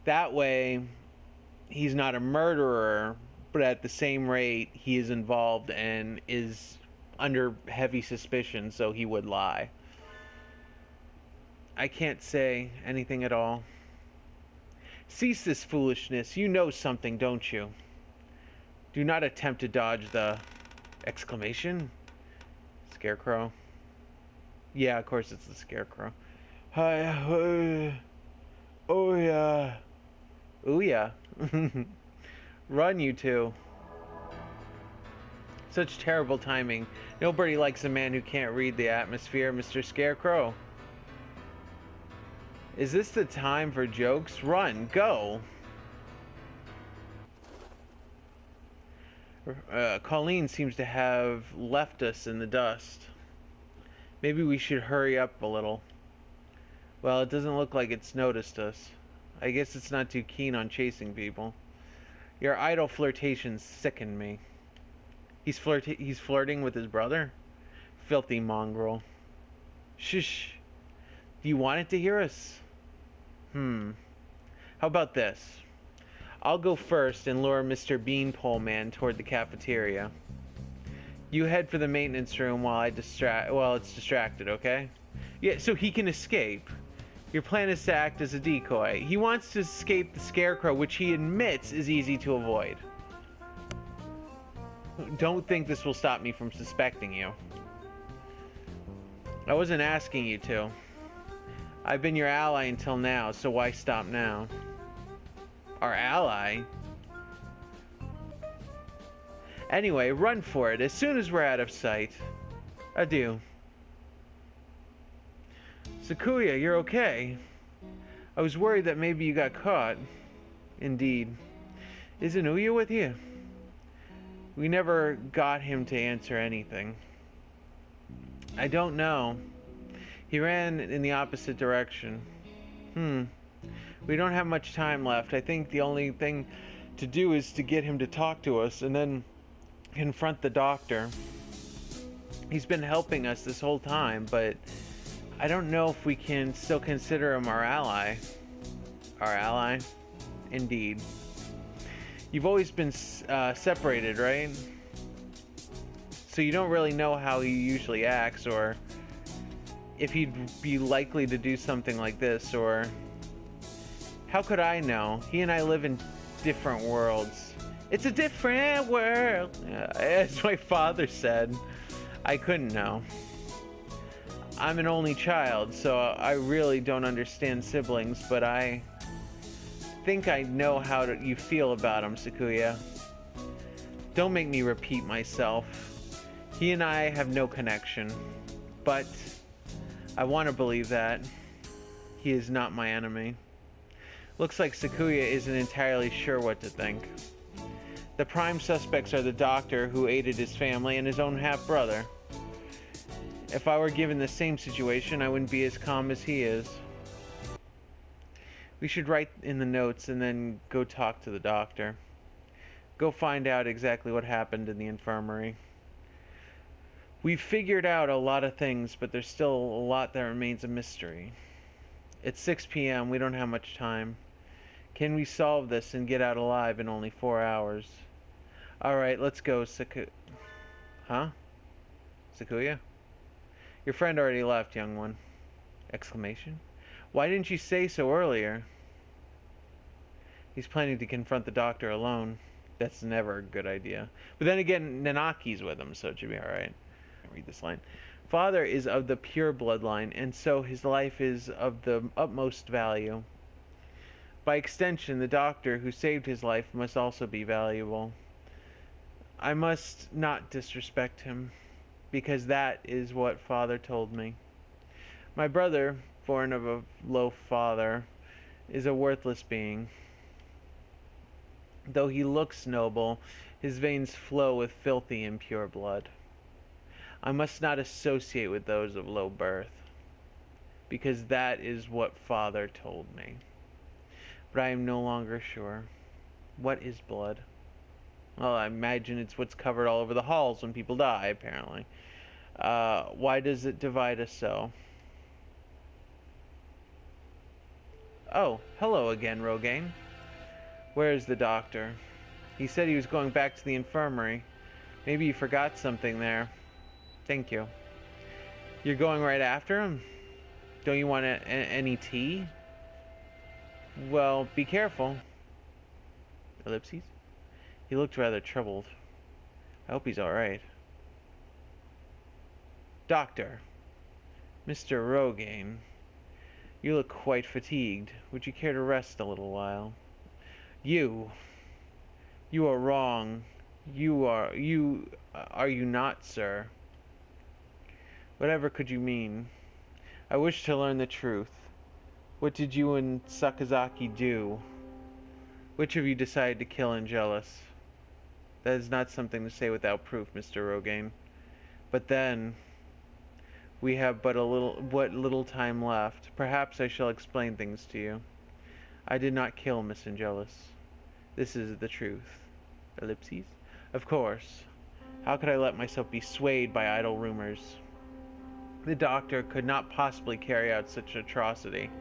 That way, he's not a murderer, but at the same rate, he is involved and is under heavy suspicion, so he would lie. I can't say anything at all. Cease this foolishness. You know something, don't you? Do not attempt to dodge the... exclamation? Scarecrow? Yeah, of course it's the Scarecrow. Hi, oh yeah. Ooh yeah. Run, you two. Such terrible timing. Nobody likes a man who can't read the atmosphere, Mr. Scarecrow. Is this the time for jokes? Run, go! Colleen seems to have left us in the dust. Maybe we should hurry up a little. Well, it doesn't look like it's noticed us. I guess it's not too keen on chasing people. Your idle flirtations sicken me. He's flirting with his brother? Filthy mongrel. Shush. Do you want it to hear us? How about this? I'll go first and lure Mr. Beanpole Man toward the cafeteria. You head for the maintenance room while it's distracted, okay? Yeah, so he can escape. Your plan is to act as a decoy. He wants to escape the Scarecrow, which he admits is easy to avoid. Don't think this will stop me from suspecting you. I wasn't asking you to. I've been your ally until now, so why stop now? Our ally? Anyway, run for it as soon as we're out of sight. Adieu. Sakuya, you're okay. I was worried that maybe you got caught. Indeed. Isn't Uya with you? We never got him to answer anything. I don't know. He ran in the opposite direction. We don't have much time left. I think the only thing to do is to get him to talk to us and then confront the doctor. He's been helping us this whole time, but I don't know if we can still consider him our ally. Our ally? Indeed. You've always been separated, right? So you don't really know how he usually acts, or if he'd be likely to do something like this, or... How could I know? He and I live in different worlds. It's a different world, as my father said. I couldn't know. I'm an only child, so I really don't understand siblings, but I think I know how you feel about him, Sakuya. Don't make me repeat myself. He and I have no connection, but I want to believe that. He is not my enemy. Looks like Sakuya isn't entirely sure what to think. The prime suspects are the doctor who aided his family and his own half-brother. If I were given the same situation, I wouldn't be as calm as he is. We should write in the notes and then go talk to the doctor. Go find out exactly what happened in the infirmary. We've figured out a lot of things, but there's still a lot that remains a mystery. It's 6 p.m. We don't have much time. Can we solve this and get out alive in only 4 hours? Alright, let's go, Huh? Sakuya? Your friend already left, young one. Exclamation. Why didn't you say so earlier? He's planning to confront the doctor alone. That's never a good idea. But then again, Nanaki's with him, so it should be alright. Read this line. Father is of the pure bloodline, and so his life is of the utmost value. By extension, the doctor who saved his life must also be valuable. I must not disrespect him, because that is what Father told me. My brother, born of a low father, is a worthless being. Though he looks noble, his veins flow with filthy, impure blood. I must not associate with those of low birth, because that is what Father told me. But I am no longer sure. What is blood? Well, I imagine it's what's covered all over the halls when people die, apparently. Why does it divide us so? Oh, hello again, Rogaine. Where is the doctor? He said he was going back to the infirmary. Maybe you forgot something there. Thank you. You're going right after him? Don't you want any tea? Well, be careful. Ellipses? He looked rather troubled. I hope he's alright. Doctor. Mr. Rogaine. You look quite fatigued. Would you care to rest a little while? You are wrong. Are you not, sir? Whatever could you mean? I wish to learn the truth. What did you and Sakazaki do? Which of you decided to kill Angelus? That is not something to say without proof, Mr. Rogaine. But then, we have but what little time left. Perhaps I shall explain things to you. I did not kill Miss Angelus. This is the truth. Ellipses? Of course. How could I let myself be swayed by idle rumors? The doctor could not possibly carry out such atrocity.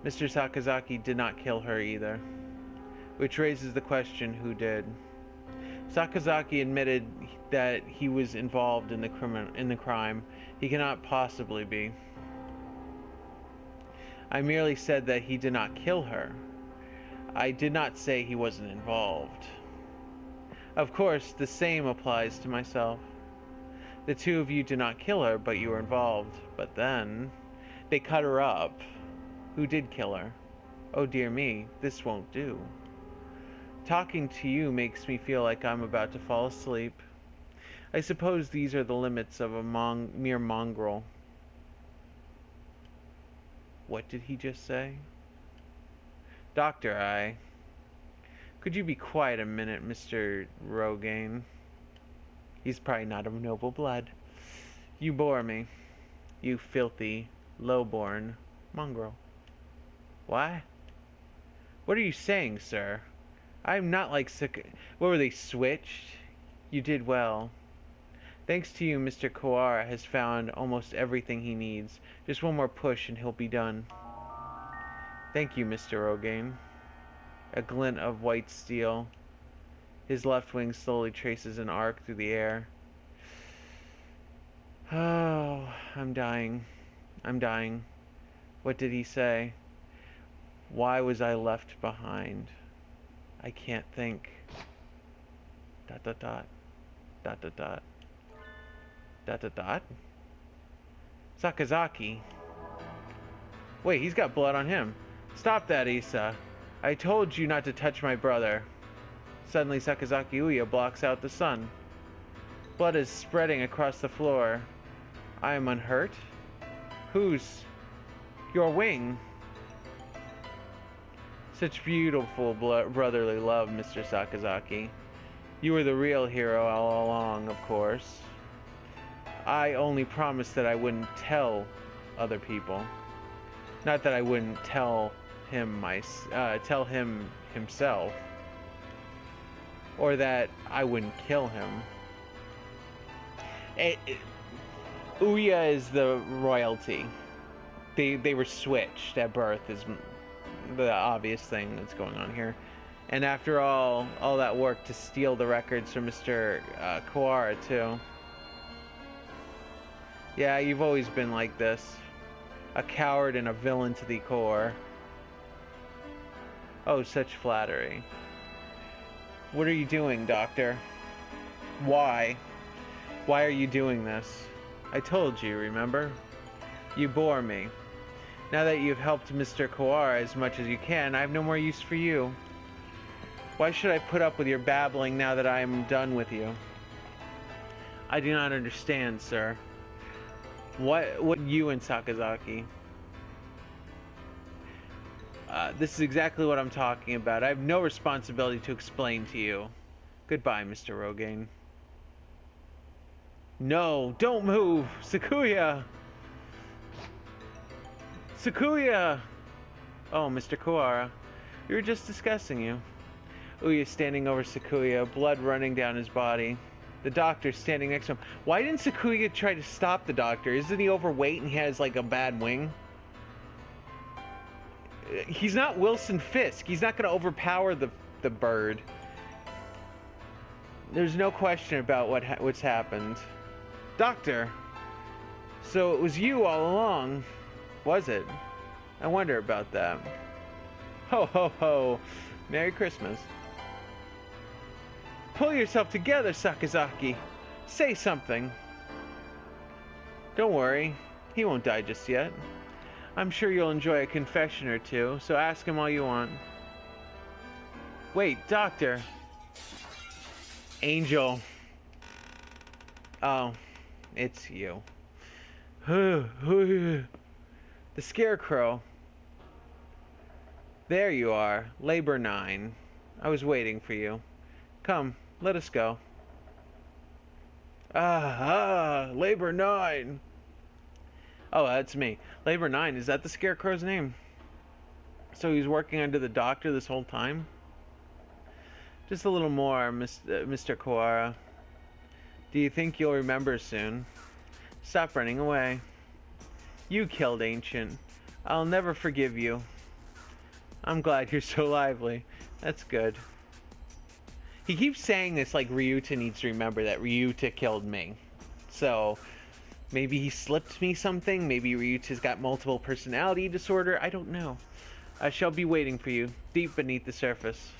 Mr. Sakazaki did not kill her either. Which raises the question, who did? Sakazaki admitted that he was involved in the crime. He cannot possibly be. I merely said that he did not kill her. I did not say he wasn't involved. Of course, the same applies to myself. The two of you did not kill her, but you were involved. But then, they cut her up. Who did kill her? Oh dear me, this won't do. Talking to you makes me feel like I'm about to fall asleep. I suppose these are the limits of a mere mongrel. What did he just say? Doctor, Could you be quiet a minute, Mr. Rogaine? He's probably not of noble blood. You bore me. You filthy, low-born mongrel. Why? What are you saying, sir? I'm not like What were they, switched? You did well. Thanks to you, Mr. Kawara has found almost everything he needs. Just one more push and he'll be done. Thank you, Mr. Rogaine. A glint of white steel. His left wing slowly traces an arc through the air. Oh, I'm dying. I'm dying. What did he say? Why was I left behind? I can't think. ... Sakazaki. Wait, he's got blood on him. Stop that, Issa. I told you not to touch my brother. Suddenly, Sakazaki Uya blocks out the sun. Blood is spreading across the floor. I am unhurt? Whose? Your wing. Such beautiful brotherly love, Mr. Sakazaki. You were the real hero all along, of course. I only promised that I wouldn't tell other people. Not that I wouldn't tell him himself. Or that I wouldn't kill him. Uya is the royalty. They were switched at birth is the obvious thing that's going on here. And after all that work to steal the records from Mr. Kawara too. Yeah, you've always been like this. A coward and a villain to the core. Oh, such flattery. What are you doing, Doctor? Why? Why are you doing this? I told you, remember? You bore me. Now that you've helped Mr. Kawara as much as you can, I have no more use for you. Why should I put up with your babbling now that I am done with you? I do not understand, sir. What you and Sakazaki? This is exactly what I'm talking about. I have no responsibility to explain to you. Goodbye, Mr. Rogaine. No, don't move! Sakuya! Sakuya! Oh, Mr. Kawara. We were just discussing you. Uya standing over Sakuya, blood running down his body. The doctor standing next to him. Why didn't Sakuya try to stop the doctor? Isn't he overweight and he has like a bad wing? He's not Wilson Fisk. He's not going to overpower the bird. There's no question about what's happened. Doctor, so it was you all along, was it? I wonder about that. Ho ho ho. Merry Christmas. Pull yourself together, Sakazaki. Say something. Don't worry. He won't die just yet. I'm sure you'll enjoy a confession or two, so ask him all you want. Wait, Doctor. Angel. Oh, it's you. The Scarecrow. There you are, Labor 9. I was waiting for you. Come, let us go. Labor 9. Oh, that's me. Labor 9, is that the Scarecrow's name? So he's working under the doctor this whole time? Just a little more, Mr. Kawara. Do you think you'll remember soon? Stop running away. You killed Ancient. I'll never forgive you. I'm glad you're so lively. That's good. He keeps saying this like Ryuta needs to remember that Ryuta killed me. So, maybe he slipped me something. Maybe Ryuta's got multiple personality disorder. I don't know. I shall be waiting for you, deep beneath the surface.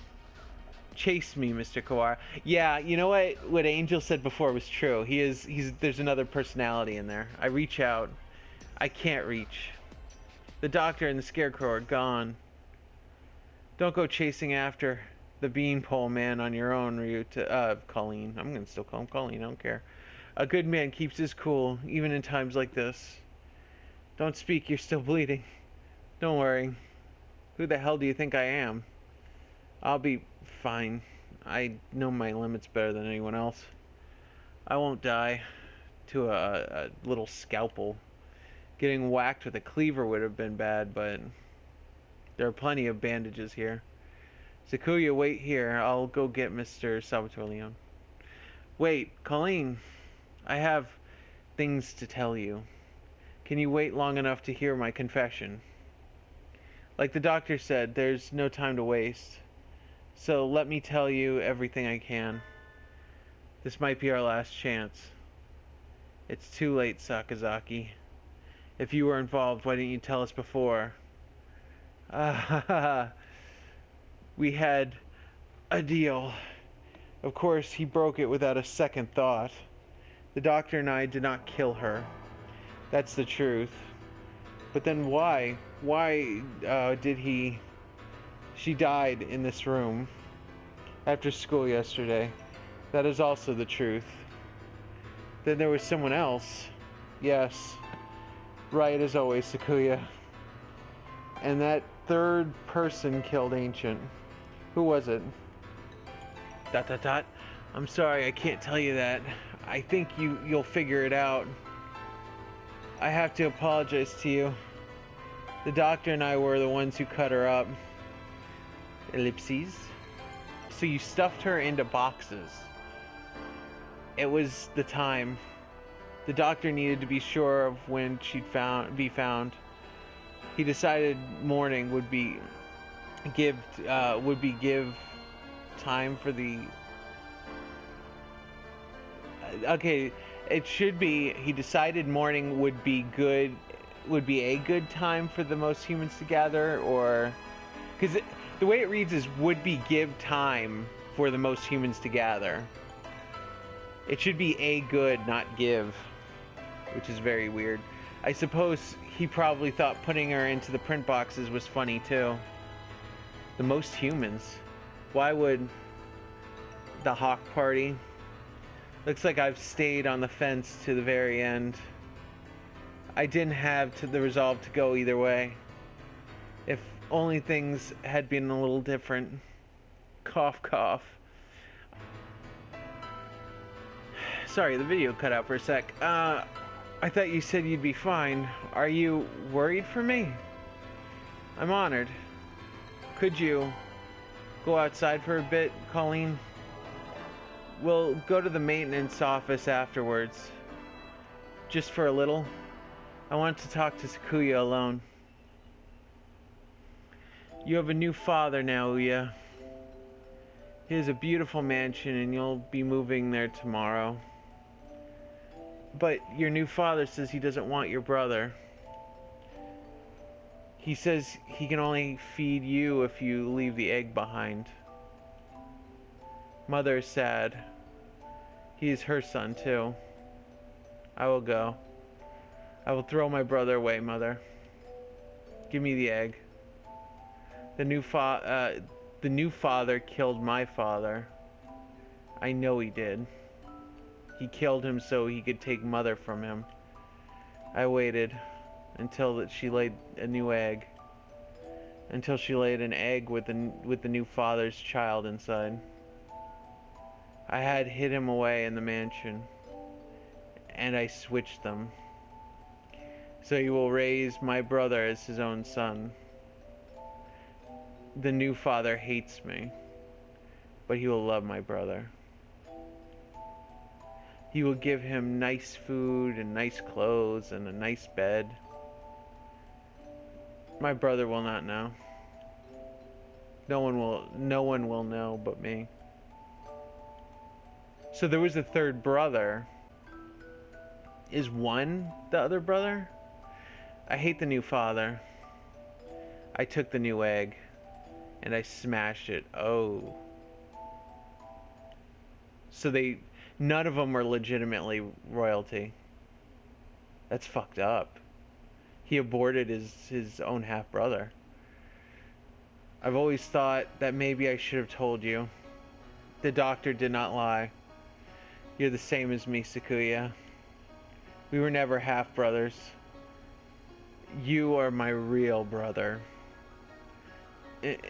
Chase me, Mr. Kawara. Yeah, you know what Angel said before was true. There's another personality in there. I reach out. I can't reach. The doctor and the Scarecrow are gone. Don't go chasing after the beanpole man on your own, Ryuta. Colleen. I'm gonna still call him Colleen. I don't care. A good man keeps his cool, even in times like this. Don't speak. You're still bleeding. Don't worry. Who the hell do you think I am? I'll be fine. I know my limits better than anyone else. I won't die to a little scalpel. Getting whacked with a cleaver would have been bad, but there are plenty of bandages here. Sakuya, wait here. I'll go get Mr. Salvatore Leon. Wait, Colleen. I have things to tell you. Can you wait long enough to hear my confession? Like the doctor said, there's no time to waste. So let me tell you everything I can. This might be our last chance. It's too late, Sakazaki. If you were involved, why didn't you tell us before? We had a deal. Of course, he broke it without a second thought. The doctor and I did not kill her. That's the truth. But then why? Why did he... She died in this room after school yesterday. That is also the truth. Then there was someone else. Yes. Right as always, Sakuya. And that third person killed Ancient. Who was it? ... I'm sorry, I can't tell you that. I think you'll figure it out. I have to apologize to you. The doctor and I were the ones who cut her up. Ellipses. So you stuffed her into boxes. It was the time. The doctor needed to be sure of when she'd be found. He decided morning would give time for the... Okay, it should be, he decided morning would be a good time for the most humans to gather, or... Because the way it reads is would be give time for the most humans to gather. It should be a good, not give, which is very weird. I suppose he probably thought putting her into the print boxes was funny too. The most humans. Why would the Hawk Party? Looks like I've stayed on the fence to the very end. I didn't have the resolve to go either way. If only things had been a little different. Cough, cough. Sorry, the video cut out for a sec. I thought you said you'd be fine. Are you worried for me? I'm honored. Could you go outside for a bit, Colleen? We'll go to the maintenance office afterwards. Just for a little. I want to talk to Sakuya alone. You have a new father now, Ouya. He has a beautiful mansion and you'll be moving there tomorrow. But your new father says he doesn't want your brother. He says he can only feed you if you leave the egg behind. Mother is sad. He is her son too. I will go. I will throw my brother away, Mother. Give me the egg. The new father killed my father. I know he did. He killed him so he could take Mother from him. I waited until she laid a new egg. Until she laid an egg with the new father's child inside. I had hid him away in the mansion. And I switched them. So he will raise my brother as his own son. The new father hates me, but he will love my brother. He will give him nice food and nice clothes and a nice bed. My brother will not know. No one will know but me. So there was a third brother. Is one the other brother? I hate the new father. I took the new egg and I smashed it. Oh. So none of them are legitimately royalty. That's fucked up. He aborted his own half-brother. I've always thought that maybe I should have told you. The doctor did not lie. You're the same as me, Sakuya. We were never half-brothers. You are my real brother.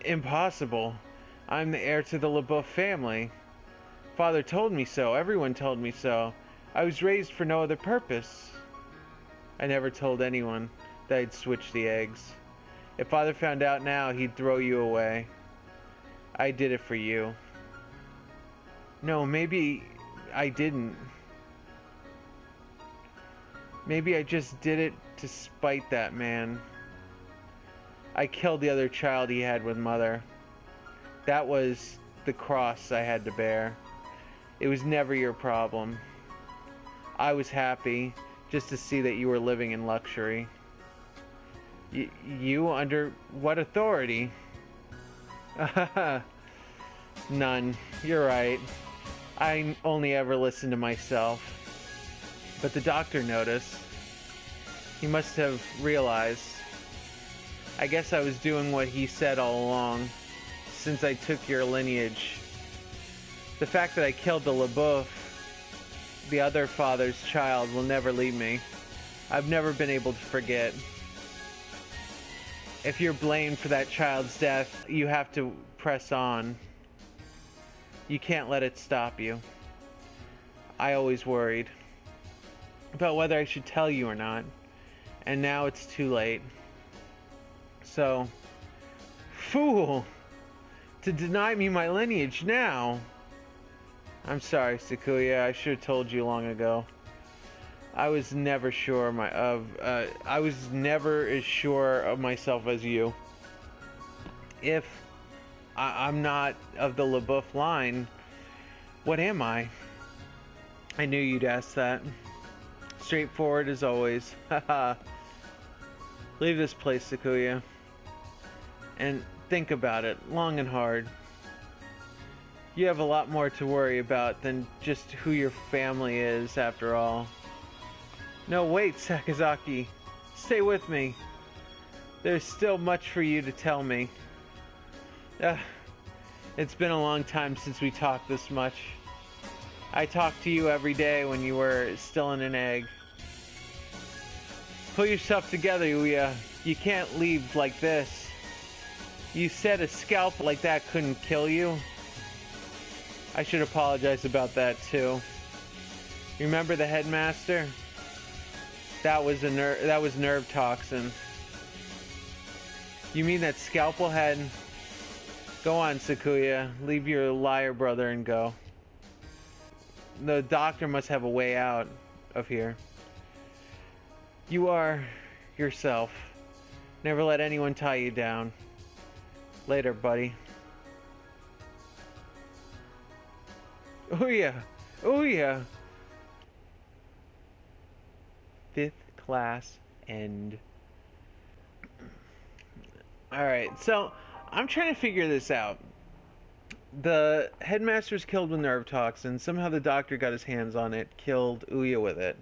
Impossible. I'm the heir to the LaBeouf family. Father told me so. Everyone told me so. I was raised for no other purpose. I never told anyone that I'd switch the eggs. If Father found out now, he'd throw you away. I did it for you. No, maybe I didn't. Maybe I just did it to spite that man. I killed the other child he had with Mother. That was the cross I had to bear. It was never your problem. I was happy just to see that you were living in luxury. You under what authority? None. You're right. I only ever listen to myself. But the doctor noticed. He must have realized. I guess I was doing what he said all along, since I took your lineage. The fact that I killed the LaBeouf, the other father's child, will never leave me. I've never been able to forget. If you're blamed for that child's death, you have to press on. You can't let it stop you. I always worried about whether I should tell you or not, and now it's too late. So, fool! To deny me my lineage now! I'm sorry, Sakuya. I should have told you long ago. I was never sure I was never as sure of myself as you. If I'm not of the LaBeouf line, what am I? I knew you'd ask that. Straightforward as always. Haha. Leave this place, Sakuya. And think about it, long and hard. You have a lot more to worry about than just who your family is, after all. No, wait, Sakazaki. Stay with me. There's still much for you to tell me. It's been a long time since we talked this much. I talked to you every day when you were still in an egg. Pull yourself together, Ouya. You can't leave like this. You said a scalp like that couldn't kill you. I should apologize about that too. Remember the headmaster? That was nerve toxin. You mean that scalpel head? Go on, Sakuya. Leave your liar brother and go. The doctor must have a way out of here. You are yourself. Never let anyone tie you down. Later, buddy. Oh yeah. Oh yeah. 5th class end. Alright, so I'm trying to figure this out. The headmaster's killed with nerve toxin. Somehow the doctor got his hands on it, killed Ouya with it.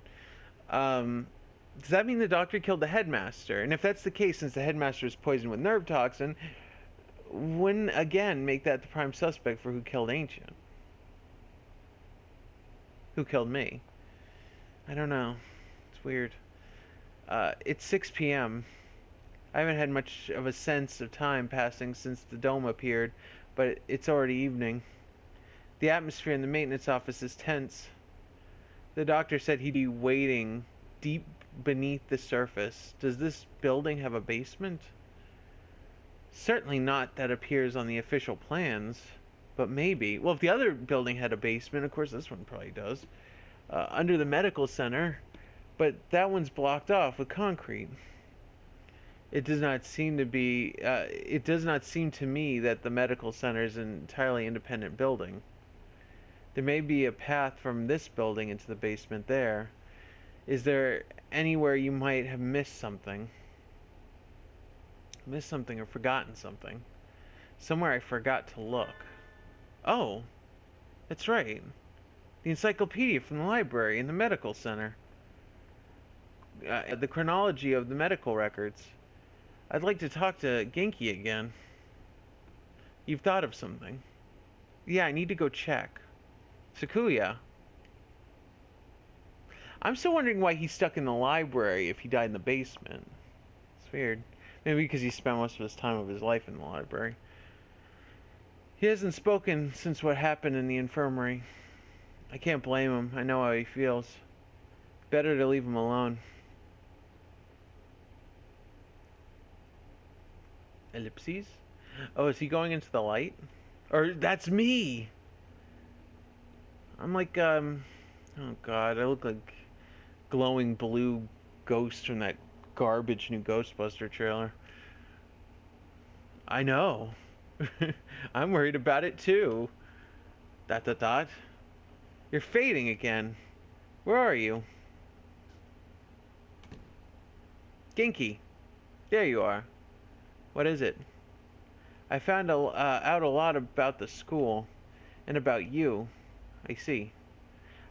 Does that mean the doctor killed the headmaster? And if that's the case, since the headmaster is poisoned with nerve toxin, wouldn't again make that the prime suspect for who killed Ancient? Who killed me? I don't know. It's weird. It's 6 p.m. I haven't had much of a sense of time passing since the dome appeared, but it's already evening. The atmosphere in the maintenance office is tense. The doctor said he'd be waiting deep beneath the surface. Does this building have a basement? Certainly not that appears on the official plans, but maybe. Well, if the other building had a basement, of course this one probably does. Under the medical center, but that one's blocked off with concrete. It does not seem to be. It does not seem to me that the medical center is an entirely independent building. There may be a path from this building into the basement there. Is there anywhere you might have missed something? Missed something or forgotten something? Somewhere I forgot to look. Oh, that's right. The encyclopedia from the library in the medical center. The chronology of the medical records. I'd like to talk to Genki again. You've thought of something? Yeah, I need to go check. Sakuya. I'm still wondering why he's stuck in the library if he died in the basement. It's weird. Maybe because he spent most of his time of his life in the library. He hasn't spoken since what happened in the infirmary. I can't blame him. I know how he feels. Better to leave him alone. Ellipses? Oh, is he going into the light? Or that's me! I'm like, oh god, I look like glowing blue ghost from that garbage new Ghostbuster trailer. I know. I'm worried about it too. ... You're fading again. Where are you? Genki. There you are. What is it? I found out a lot about the school. And about you. I see.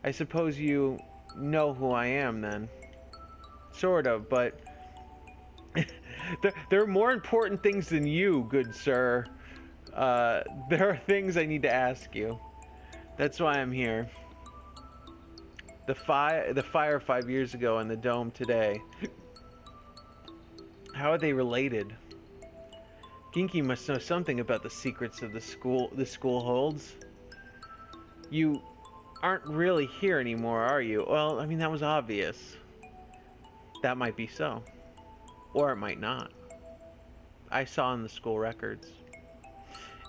I suppose you know who I am then. Sort of, but... there are more important things than you, good sir. There are things I need to ask you. That's why I'm here. The fire 5 years ago and the dome today. How are they related? Genki must know something about the secrets of the school holds. You aren't really here anymore, are you? Well, I mean, that was obvious. That might be so. Or it might not. I saw in the school records.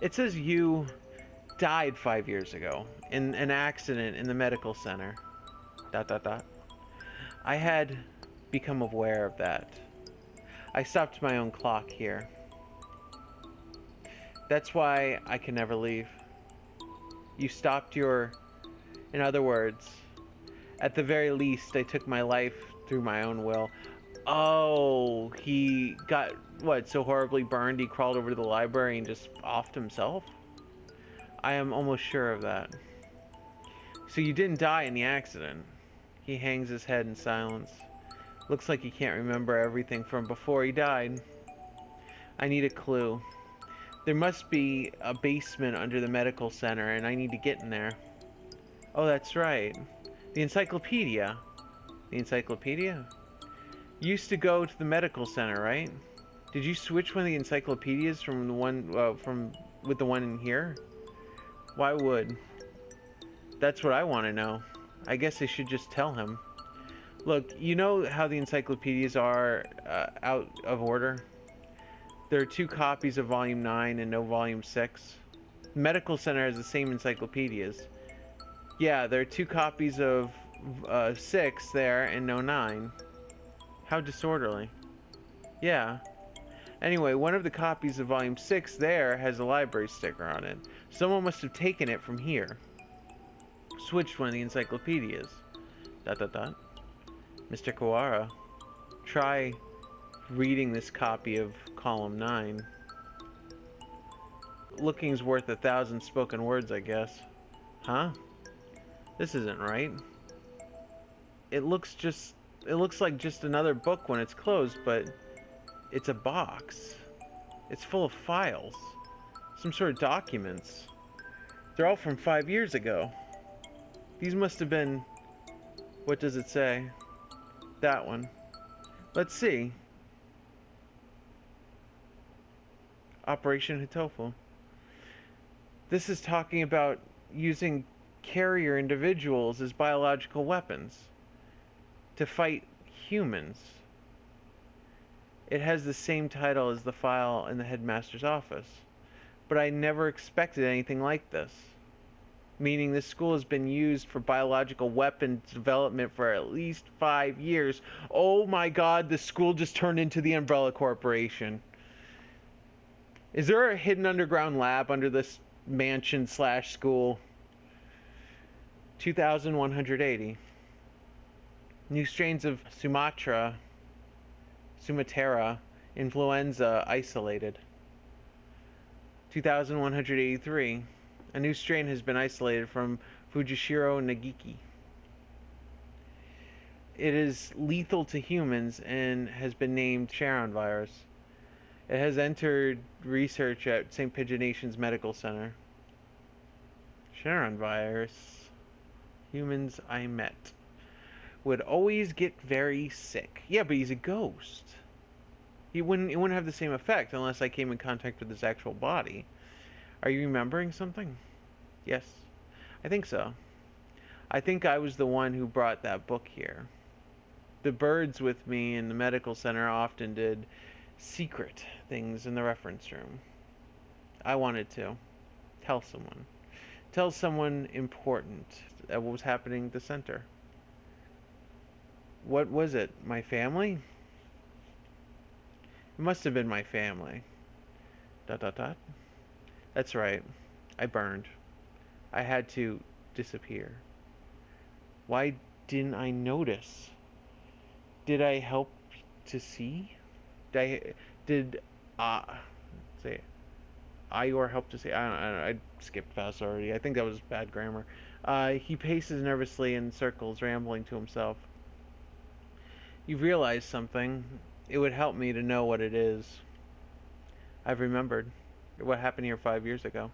It says you died 5 years ago in an accident in the medical center. ... I had become aware of that. I stopped my own clock here. That's why I can never leave. You stopped your... In other words, at the very least, I took my life through my own will. Oh, he got, what, so horribly burned he crawled over to the library and just offed himself? I am almost sure of that. So you didn't die in the accident. He hangs his head in silence. Looks like he can't remember everything from before he died. I need a clue. There must be a basement under the medical center, and I need to get in there. Oh, that's right. The encyclopedia. The encyclopedia? You used to go to the medical center, right? Did you switch one of the encyclopedias from the one with the one in here? Why would? That's what I want to know. I guess I should just tell him. Look, you know how the encyclopedias are out of order? There are 2 copies of Volume 9 and no Volume 6. The Medical Center has the same encyclopedias. Yeah, there are 2 copies of 6 there and no 9. How disorderly. Yeah. Anyway, one of the copies of Volume 6 there has a library sticker on it. Someone must have taken it from here. Switched one of the encyclopedias. ... Mr. Kawara, try reading this copy of Column 9. Looking's worth 1,000 spoken words, I guess. Huh? This isn't right. It looks like just another book when it's closed, but it's a box. It's full of files. Some sort of documents. They're all from 5 years ago. These must have been... What does it say? That one. Let's see. Operation Hatoful. This is talking about using carrier individuals as biological weapons to fight humans. It has the same title as the file in the headmaster's office. But I never expected anything like this. Meaning this school has been used for biological weapons development for at least 5 years. Oh my god, the school just turned into the Umbrella Corporation. Is there a hidden underground lab under this mansion / school? 2,180. New strains of Sumatera influenza isolated. 2,183. A new strain has been isolated from Fujishiro Nagiki. It is lethal to humans and has been named Charon virus. It has entered research at St. Pigeonation's Medical Center. Charon virus. Humans I met would always get very sick. Yeah, but he's a ghost. It wouldn't have the same effect unless I came in contact with his actual body. Are you remembering something? Yes, I think so. I think I was the one who brought that book here. The birds with me in the medical center often did secret things in the reference room. I wanted to tell someone. Tell someone important what was happening at the center. What was it? My family? It must have been my family. ... That's right. I burned. I had to disappear. Why didn't I notice? Did I help to see? Did say I or help to see? I don't know. I skipped past already. I think that was bad grammar. He paces nervously in circles, rambling to himself. You've realized something. It would help me to know what it is. I've remembered what happened here 5 years ago.